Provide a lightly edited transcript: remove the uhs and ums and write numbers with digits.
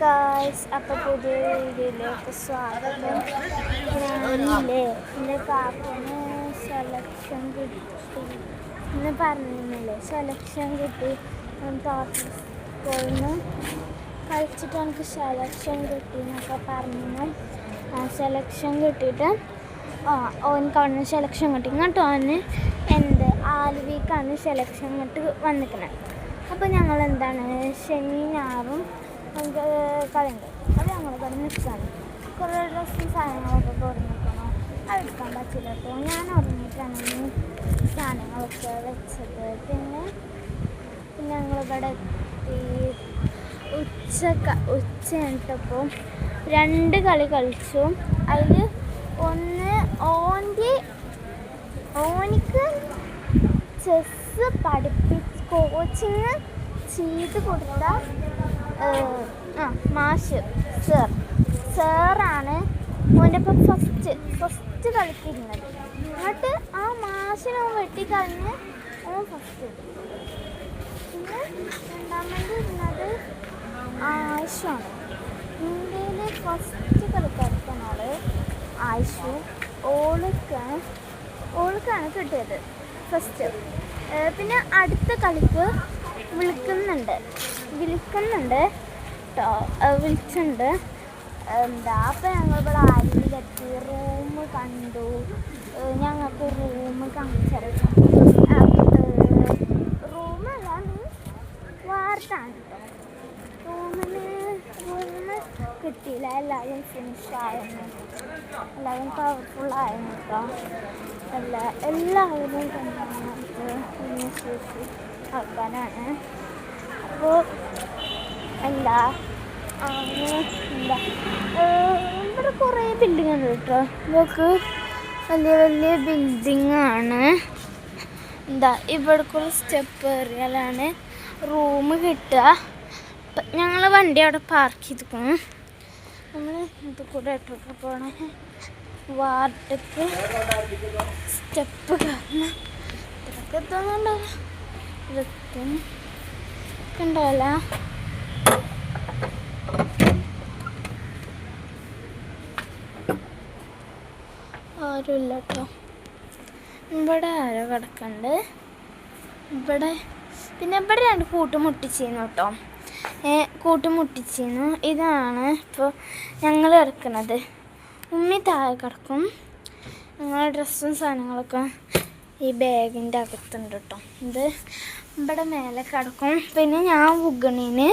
Guys, അപ്പോൾ പുതിയ വീഡിയോയിലേക്ക് സ്വാഗതം. ഞാനില്ലേ എൻ്റെ കാപ്പിന് സെലക്ഷൻ കിട്ടി എന്ന് പറഞ്ഞിരുന്നില്ലേ, സെലക്ഷൻ കിട്ടി. ടോട്ടൽ സ്കൂളിൽ കളിച്ചിട്ട് എനിക്ക് സെലക്ഷൻ കിട്ടി എന്നൊക്കെ പറഞ്ഞു. സെലക്ഷൻ കിട്ടിയിട്ട് ഓനക്ക് അവിടെ നിന്ന് സെലക്ഷൻ കിട്ടി. ഇങ്ങോട്ട് ഓന് ആലുവീക്കാണ് സെലക്ഷൻ ഇങ്ങോട്ട് വന്നിരിക്കുന്നത്. അപ്പോൾ ഞങ്ങൾ എന്താണ് ശനി ഞായറും നമുക്ക് കളിയുണ്ട്. അത് ഞങ്ങൾ ഇവിടെ നിൽക്കുകയാണ്. കുറേ ഡ്രസ്സും സാധനങ്ങളൊക്കെ കൊടുക്കണം. അതെടുക്കാൻ പറ്റില്ല. അപ്പോൾ ഞാൻ ഉറങ്ങിയിട്ടാണ് സാധനങ്ങളൊക്കെ വെച്ചത്. പിന്നെ ഞങ്ങളിവിടെ എത്തി. ഉച്ച കഴിഞ്ഞിട്ടപ്പോൾ 2 കളി കളിച്ചു. അതിൽ ഒന്ന് ഓനിക്ക് ചെസ്സ് കോച്ചിങ് ചെയ്ത് കൊടുത്ത മാഷ് സാറാണ് ഓൻ്റെ ഒപ്പം ഫസ്റ്റ് കളിക്കുന്നത്. എന്നിട്ട് ആ മാഷിനെ വെട്ടിക്കളഞ്ഞ് ഓൻ ഫസ്റ്റ്. പിന്നെ രണ്ടാമത് ഇരുന്നത് ആയിഷാണ്. ഇന്ത്യയിൽ ഫസ്റ്റ് കളിക്കാരനാണ് ആയിഷു. ഓൾക്കാണ് കിട്ടിയത് ഫസ്റ്റ്. പിന്നെ അടുത്ത കളിക്ക് വിളിക്കുന്നുണ്ട് വിളിച്ചിട്ടുണ്ട്. അപ്പോൾ ഞങ്ങളിവിടെ ആരിലെത്തി റൂം കണ്ടു. ഞങ്ങൾക്ക് റൂം കാണിച്ചു. റൂമല്ല വാർത്താണ് കേട്ടോ. റൂമ് കിട്ടിയില്ല. എല്ലാവരും ഫിനിഷായിരുന്നു. എല്ലാവരും പവർഫുള്ളായിരുന്നു കേട്ടോ. എല്ലാവരും നമുക്ക് ഫിനിഷ് ആക്കാനാണ്. അപ്പോൾ ഇവിടെ കുറേ ബിൽഡിംഗ് ഉണ്ട് കേട്ടോ. ഇതൊക്കെ വലിയ ബിൽഡിങ്ങാണ്. ഇവിടേക്കുള്ള സ്റ്റെപ്പ് ഏറിയാലാണ് റൂം കിട്ടുക. ഞങ്ങൾ വണ്ടി അവിടെ പാർക്ക് ചെയ്തിരിക്കും. നമ്മൾ ഇത് കൂടെ ഇട്ടൊക്കെ പോകണേ വാർഡക്ക് സ്റ്റെപ്പ് കാരണം ഇതൊക്കെ എത്തുന്നുണ്ടാവില്ല. ഇതൊക്കെ ഉണ്ടാവില്ല. ആരുമില്ല കേട്ടോ. ഇവിടെ ആരോ കിടക്കുന്നുണ്ട്. പിന്നെ ഇവിടെ 2 കൂട്ടുമുട്ടിച്ചിരുന്നു കേട്ടോ. കൂട്ടുമുട്ടിച്ചിരുന്നു. ഇതാണ് ഇപ്പോൾ ഞങ്ങൾ കിടക്കുന്നത്. ഉമ്മി താഴെ കിടക്കും. ഞങ്ങളുടെ ഡ്രസ്സും സാധനങ്ങളൊക്കെ ഈ ബാഗിൻ്റെ അകത്തുണ്ട് കേട്ടോ. ഇത് ഇവിടെ മേലെ കിടക്കും. പിന്നെ ഞാൻ വുഗണീന്